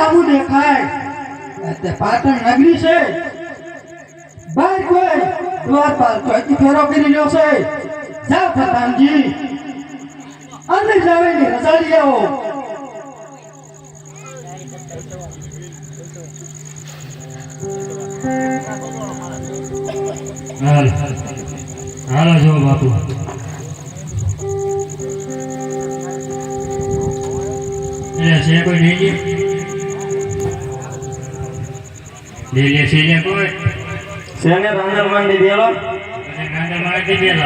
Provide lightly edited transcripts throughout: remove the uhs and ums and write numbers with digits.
સાબુ દેખાય તે પાટણ નગરી છે બાર કોઈ દ્વારપાલ ચોથી ફેરો કરી લ્યો છે જા પ્રધાનજી અંદર જાવીને રજાડી આવો હાલો જો બાપુ છે કોઈ લીલી છે કોઈ સેને રાંધણ માંડી દેલો નાંદર મારી દીધેલો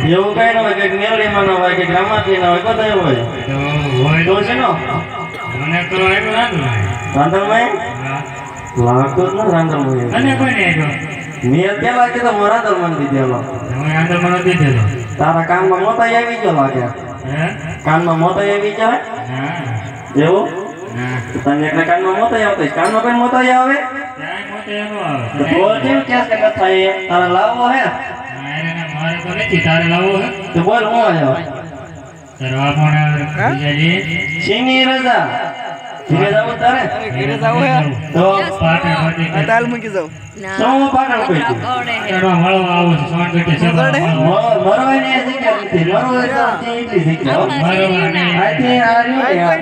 એવું કઈ ન હોય કે મેલડીમાં ન હોય કે ગ્રામાથી ન હોય બધા એવું હોય તો હોય તો છે ને મને તો આવ્યો રાંધણમાં લાગતો જ ને રાંધણમાં અને કોઈ નહીં આવ્યો મેં પેલા કીધું હું રાંધણ માંડી દેલો હું નાંદર મારી દીધેલો તારા કાનમાં મોતાઈ આવી ગયો લાગે હે કાનમાં મોતાઈ આવી જાય હા એવું હા તને એટલે કાનમાં મોતાઈ આવતો કાનમાં કઈ મોતાઈ આવે ત્યાં મોટે એનો આવે તો બોલ કેમ ક્યાં કે ન થાય તારા લાવવો હે મારે તો નથી તારે લાવવો હે તો બોલ હું આવ્યો તારો આપણને બીજાજી શીની રજા ઘરે જાવ તારે ઘરે જાવ હે તો પાટણ પાટી તાલ મૂકી જાવ સો પાટણ પૈકી એનો મળો આવું છે સોન ગટી છે મરવાની જગ્યા નથી મરવાની તો એટલી જગ્યા મરવાની આથી આ રહ્યો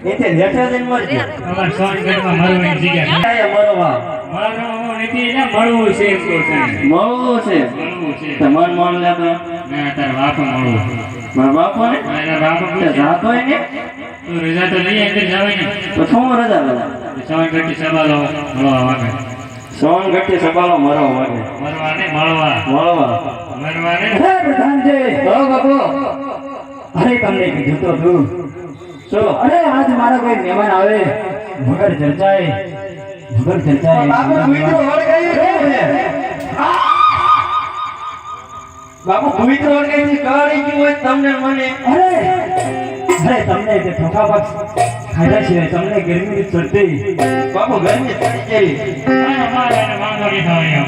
એટલે લેઠે જઈને મરજે અમાર સોન ગટમાં મરવાની જગ્યા આયા મરવા મરવાનું નથી ને મળવું છે એમ કહું છું મળવું છે મળવું છે તો મન મન લે તો ના તાર બાપુ મળવું મારા બાપો ને મારા બાપુ તે જાતો હોય ને તું રજા તો લઈ અંદર જાવે ને તો શું રજા બધા સોન ગટી સવાલો મળવા વાગે સોન ગઠ્ઠી સબાલો મરવા વાગે મરવાને મળવા મળવા મરવાને હે પ્રધાનજી હો બાપુ અરે તમને કીધું તો તું શું અરે આજ મારા કોઈ મહેમાન આવે મગર ચર્ચાએ બાપુ કુઈત્રો વળગાયું છે બાપુ કુઈત્રો વળગાયું કાળી ગયું હોય તમને મને અરે તમને તે ઠોકા પાક ખાધા છે તમને ગરમી ચડતી બાપુ ગરમી પડી ગઈ મારે વાંધો નહીં થયો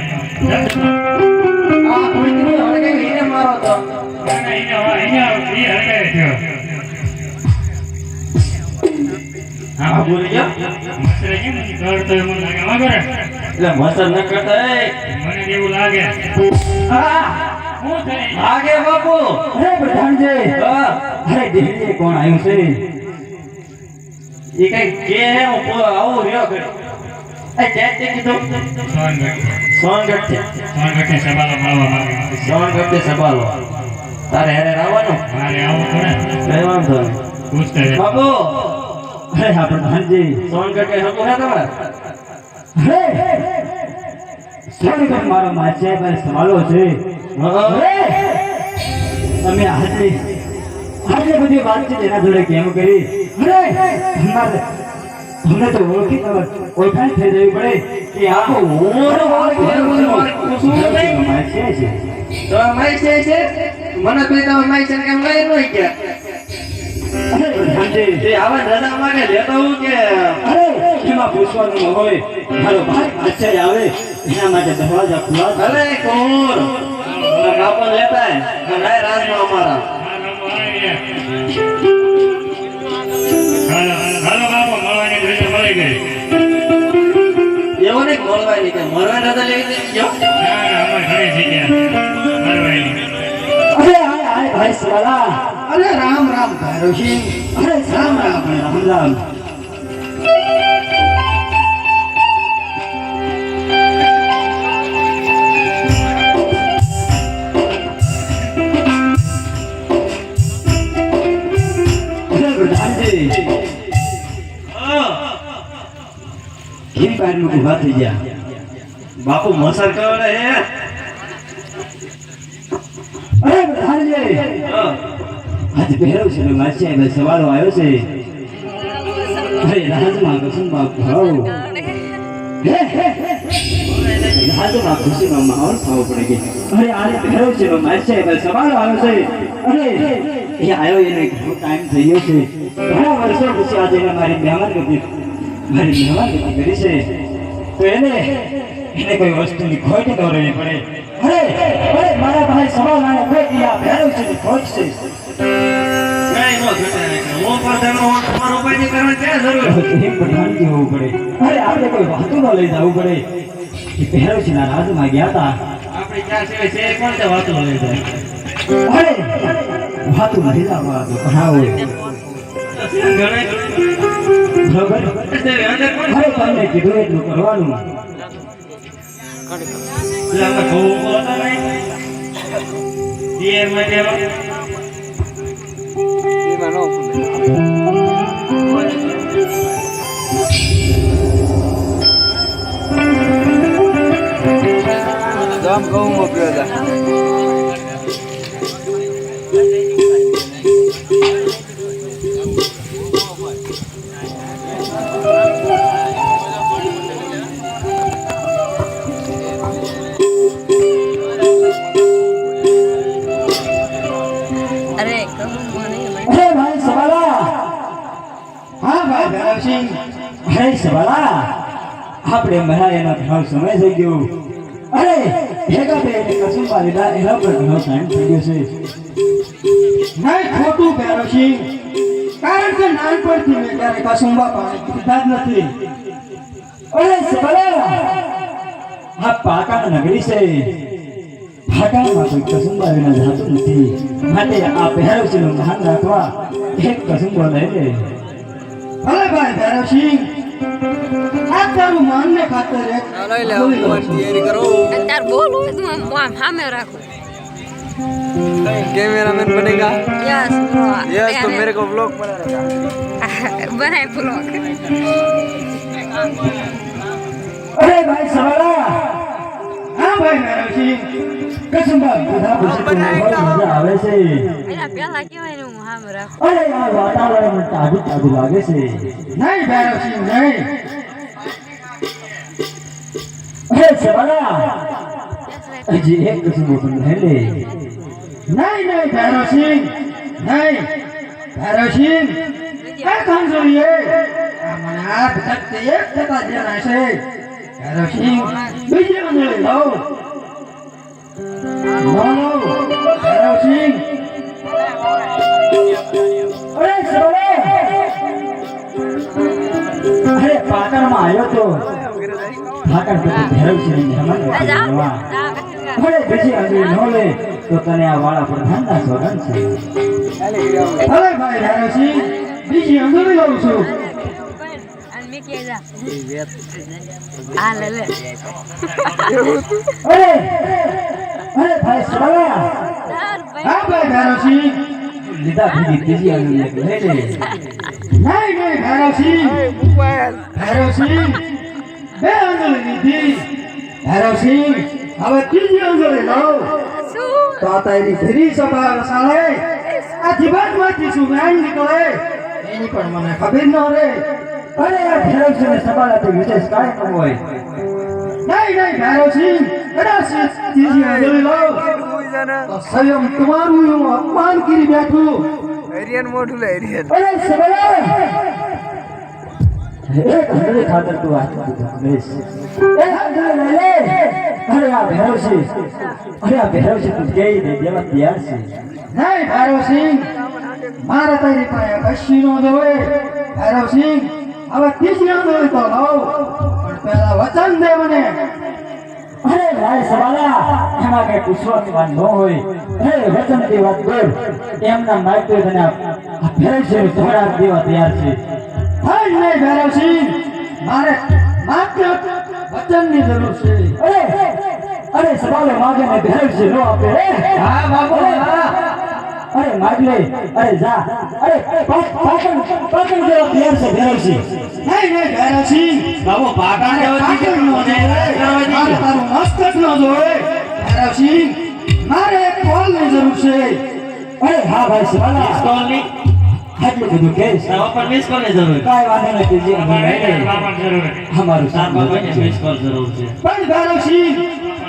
આ કુઈત્રો વળગાયું એને મારો તો હા બોલી ગયો મસરે કેમ કરતો એમ લાગે વગર એટલે મસર ન કરતા મને એવું લાગે હું થઈ આગે બાપુ અરે પ્રધાનજી હા અરે દિલ્હી કોણ આવ્યું છે એ કઈ કે હે હું આવું રહ્યો કરે એ કે કીધું સોનગઢ સોનગઢ સવાલો મળવા માંગે સોનગઢ સબાલો તારે હેરે આવવાનું મારે આવું પડે કઈ વાંધો નહીં પૂછતે બાપુ અરે હા પ્રધાનજી સોનગઢ કઈ હતું હે તમારે અરે સોનગઢ મારો માછે પર સવાલો છે હા તમે આજે બધી વાતચીત એના જોડે કેમ કરી અરે તમને તો ઓળખાણ થઈ જવી પડે કે આ તો મોરો માછે છે તો માઈ છે મને કોઈ તમે માઈ છે કેમ લઈ નઈ ગયા અરે પ્રધાનજી એ આવા રજા માંગે લેતો હું કે અરે એમાં પૂછવાનું ન હોય મારો ભાઈ માછે આવે એના માટે દરવાજા ખુલ્લા છે. અરે કોણ કાપડ લેતા હે ના રાજમાં અમારા હાલો બાપુ મળવાની રજા મળી ગઈ એવો નહીં બોલવાય નહીં કે મરવા રજા લેવી ગયો ના અમારે ઘણી જગ્યા મળવાની અરે હાય હાય ભાઈ સવાલા અરે રામ રામ ભૈરવસિંહ અરે રામ રામ રામ રામ પ્રધાનજી કેમ બહાર નું ઉભા થઈ ગયા બાપુ મસર કવડે હે અરે પ્રધાનજી આજ પહેરો છે માસી આવે સવાલો આવ્યો છે અરે રાજમાં કસમ બાપ ભાવ રાજમાં ખુશીમાં માહોલ થવો પડે કે અરે આજ પહેરો છે માસી આવે સવાલો આવ્યો છે અરે એ આવ્યો એને ઘણો ટાઈમ થઈ ગયો છે ઘણા વર્ષો પછી આજે એને મારી મહેમાનગતિ કરી છે તો એને કોઈ વસ્તુની ખોટ કરવી પડે અરે મારા ભાઈ સવાલ આને કોઈ દિયા ભેરવ છે ખોટ છે નહીં નો ઘટાડે છે. હું પણ ધર્મ તમારો ઉપાય નહીં કરવાની ક્યાં જરૂર? એમ પઠાણજી હોવું પડે. અરે આપણે કોઈ વાતું ન લઈ જવું પડે. એ ભેરવસિંહના રાજમાં ગયા હતા. આપણી ચાર સિવાય છે કોણ તે વાતો લઈ જાય? અરે વાતું નથી જવા તો હા હોય ઘણા બરોબર. તેની અંદર કોણ? અરે તમને કીધું એટલું કરવાનું. એટલે આપણે બહુ બોલતા નહીં. પિયરમાં જેવા. ગામ કહું મોકલ્યો હતા. અરે કહું મને અરે ભાઈ સવાલા. હા ભાઈ ભેરવસિંહ. અરે સવાલા આપણે મહારાયના ઘણો સમય થઈ ગયો. અરે ભેગા બે કસુંબા લીધા એના પર ઘણો ટાઈમ થઈ ગયો છે. નહીં ખોટું ભેરવસિંહ. કારણ કે નાનપણથી મેં ક્યારે કસુંબા પાણી પીધા જ નથી. અરે સવાલા આ પાકા નગરી છે. પાકામાં કોઈ કસુંબા વિના જાતું નથી. માટે આ ભેરવસિંહનું ધ્યાન રાખવા એક કસુંબો લઈ લે. ભલે ભાઈ ભેરવસિંહ, આ તારું માનને ખાતર એક લઈ લે તૈયારી કરો. અત્યારે બોલું તું આમ સામે રાખો कैमरामैन बनेगा યસ यस तो मेरे को व्लॉग बना रहेगा. બનાય બ્લોગ અરે ભાઈ સવાલા હા ભાઈ ભેરવસિંહ. કસુંબા બધા પછી તો મજા આવે છે. એના પેલા કેવાય ને હું સામે રાખું અરે આ વાતાવરણ તાજું તાજું લાગે છે. નહીં ભેરવસિંહ નહીં. અરે સવાલા હજી એક કસુંબો પણ લઈ લે. નહીં નહીં ભેરવસિંહ નહીં. ભેરવસિંહ આ કાંજોરીએ આ મને હાથ ધકતે એક ટકા જેના છે. ભેરવસિંહ બીજી આંગળી લો. લો ભેરવસિંહ. અરે સવાલા અરે પાટણમાં આવ્યો તો પાટણ પછી ભેરવસિંહ મહેમાન જા બનવા. જા અરે બીજી આંગળી ન લે તો તને આ વાળા પ્રધાનના સોગંદ છે. હવે ભાઈ ભેરવસિંહ બીજી આંગળી લઉં છું. અને મે કે જા આ લે લે અરે અરે ભાઈ સવાલા ચાલ ભાઈ હા ભાઈ ભેરવસિંહ. લીધા ભીગી ત્રીજી આંગળી એક લઈ લે. નહીં નહીં ભેરવસિંહ. ભેરવસિંહ બે આંગળી લીધી. ભેરવસિંહ હવે ત્રીજી આંગળી લો. શું તો આ તારી ફરી સભા સાલે આ જીવાતમાંથી શું જ્ઞાન નીકળે એની પણ મને ખબર ન રહે. અરે આ ભેરવસિંહને સવાલાથી વિશેષ કાંઈ ન હોય. નહીં નહીં ભેરવસિંહ કદાચ ત્રીજી આંગળી લો તો સ્વયં તમારું હું અપમાન કરી બેઠું. एरियन मोटू ले एरियन અરે સવાલા એક આંગળી ખાતર તું આ બેસ. એ આંગળી લઈ લે. અરે આ ભેરવસિંહ તું કહી દે દેવા તૈયાર છે. નહીં ભેરવસિંહ મારે તારી પાસે કશી ન જોવે. ભેરવસિંહ હવે ત્રીજી આંગળી તો લો પણ પહેલા વચન દે મને. અરે ભાઈ સવાલા એમાં કઈ પૂછવાની વાત ન હોય. અરે વચનની વાત કર. એમના માઇક તને આ ભેરવસિંહ થોડા દેવા તૈયાર છે. હા નહીં ભેરવસિંહ મારે માત્ર વચનની જરૂર છે. અરે સવાલો માગે ને ભેરવસિંહ નો આપે. હા બાપુ હા. અરે માગ લે. અરે જા. અરે પાટણ જેવા તૈયાર છે ભેરવસિંહ. નહીં નહીં ભેરવસિંહ બાબુ પાકા ને પાટણ નો જોવે. મારે તારું મસ્તક ન જોવે. ભેરવસિંહ મારે એક કોલની જરૂર છે. અરે હા ભાઈ સવાલા મિસકોલ ની આટલું બધું કેસ પર મિસકોલ ની જરૂર. કાંઈ વાંધો નથી. જે અમે લઈ લઈએ. બાપા જરૂર અમારું તાર સારું બાપાને મિસકોલ જરૂર છે. પણ ભેરવસિંહ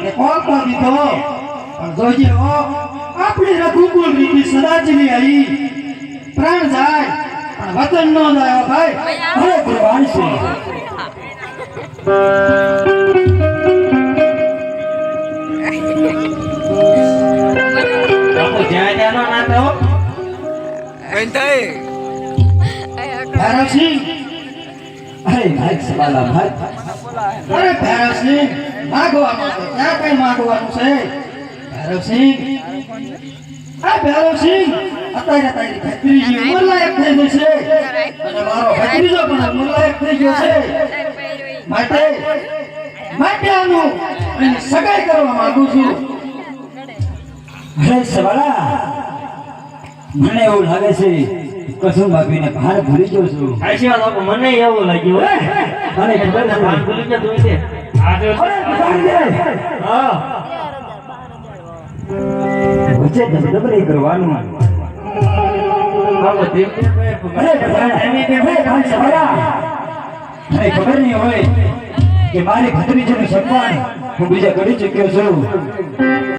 એ કોલ તો દીધો પણ જોજે હો આપણી રઘુકુળ રીતિ સદાજની આવી. પ્રાણ જાય પણ વતન ન જાય હો ભાઈ. અરે કુરબાન છે. બાપુ જ્યાં ત્યાં નો નાતો. બેન થઈ ભૈરવસિંહ અરે ભાઈ સવાલા ભાઈ અરે ભૈરવસિંહ માગવાનું તો ક્યાં કઈ માગવાનું છે ભૈરવસિંહ આ ભૈરવસિંહ અત્યારે તારી ભત્રીજી ઉંમરલાયક થઈ ગઈ છે અને મારો ભત્રીજો પણ ઉંમરલાયક થઈ ગયો છે માટે આનું એની સગાઈ કરવા માંગુ છું અરે સવાલા મને એવું લાગે છે કસમ ભાભીને ભાર ભૂલી ગયો છું સાચી વાત બાપુ મને એવું લાગ્યું મને ખબર છે ભૂલી ગયો તું છે આ જો હા વચ્ચે ધબધબરી કરવાનું બાપુ ધીમે અરે ભાઈ સવાલા મને ખબર નહીં હોય કે મારી ભત્રીજીનું સન્માન હું બીજા કરી ચૂક્યો છું